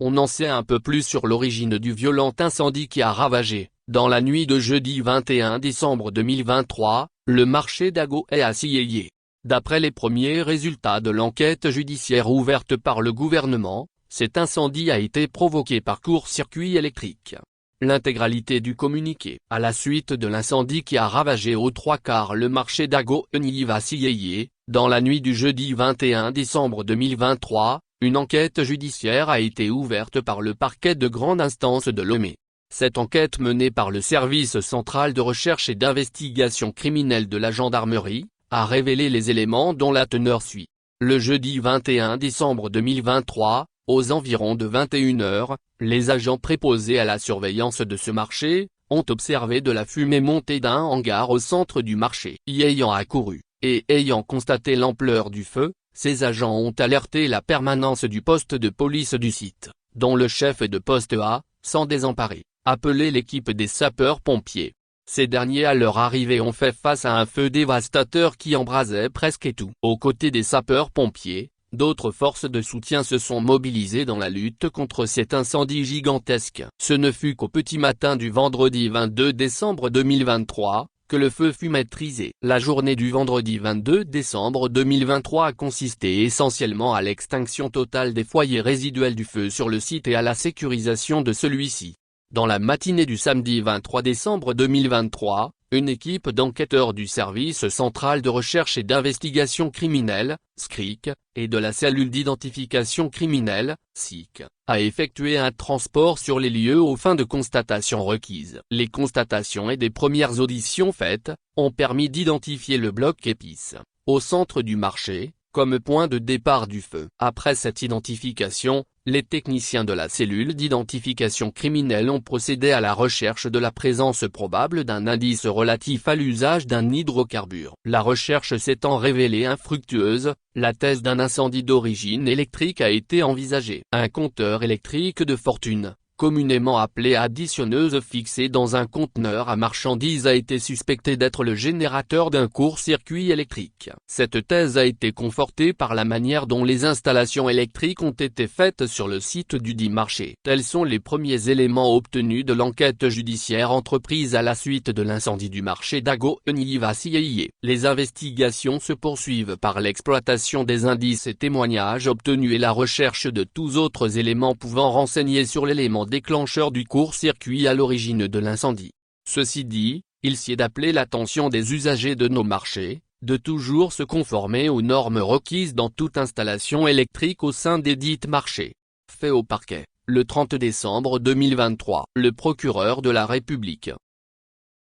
On en sait un peu plus sur l'origine du violent incendie qui a ravagé, dans la nuit de jeudi 21 décembre 2023, le marché d'Ago et à Siyeye. D'après les premiers résultats de l'enquête judiciaire ouverte par le gouvernement, cet incendie a été provoqué par court-circuit électrique. L'intégralité du communiqué, à la suite de l'incendie qui a ravagé aux 3/4 le marché d'Ago à Siyeye, dans la nuit du jeudi 21 décembre 2023, une enquête judiciaire a été ouverte par le parquet de grande instance de Lomé. Cette enquête menée par le service central de recherche et d'investigation criminelle de la gendarmerie, a révélé les éléments dont la teneur suit. Le jeudi 21 décembre 2023, aux environs de 21 h, les agents préposés à la surveillance de ce marché, ont observé de la fumée montée d'un hangar au centre du marché. Y ayant accouru, et ayant constaté l'ampleur du feu, ces agents ont alerté la permanence du poste de police du site, dont le chef de poste a, sans désemparer, appelé l'équipe des sapeurs-pompiers. Ces derniers à leur arrivée ont fait face à un feu dévastateur qui embrasait presque tout. Aux côtés des sapeurs-pompiers, d'autres forces de soutien se sont mobilisées dans la lutte contre cet incendie gigantesque. Ce ne fut qu'au petit matin du vendredi 22 décembre 2023, que le feu fut maîtrisé. La journée du vendredi 22 décembre 2023 a consisté essentiellement à l'extinction totale des foyers résiduels du feu sur le site et à la sécurisation de celui-ci. Dans la matinée du samedi 23 décembre 2023, une équipe d'enquêteurs du service central de recherche et d'investigation criminelle, SCRIC, et de la cellule d'identification criminelle, SIC, a effectué un transport sur les lieux aux fins de constatation requises. Les constatations et des premières auditions faites, ont permis d'identifier le bloc épice, au centre du marché, comme point de départ du feu. Après cette identification, les techniciens de la cellule d'identification criminelle ont procédé à la recherche de la présence probable d'un indice relatif à l'usage d'un hydrocarbure. La recherche s'étant révélée infructueuse, la thèse d'un incendie d'origine électrique a été envisagée. Un compteur électrique de fortune, communément appelé additionneuse fixée dans un conteneur à marchandises, a été suspecté d'être le générateur d'un court-circuit électrique. Cette thèse a été confortée par la manière dont les installations électriques ont été faites sur le site du dit marché. Tels sont les premiers éléments obtenus de l'enquête judiciaire entreprise à la suite de l'incendie du marché d'Ago à Siyeye. Les investigations se poursuivent par l'exploitation des indices et témoignages obtenus et la recherche de tous autres éléments pouvant renseigner sur l'élément déclencheur du court-circuit à l'origine de l'incendie. Ceci dit, il sied d'appeler l'attention des usagers de nos marchés, de toujours se conformer aux normes requises dans toute installation électrique au sein des dites marchés. Fait au parquet, le 30 décembre 2023. Le procureur de la République,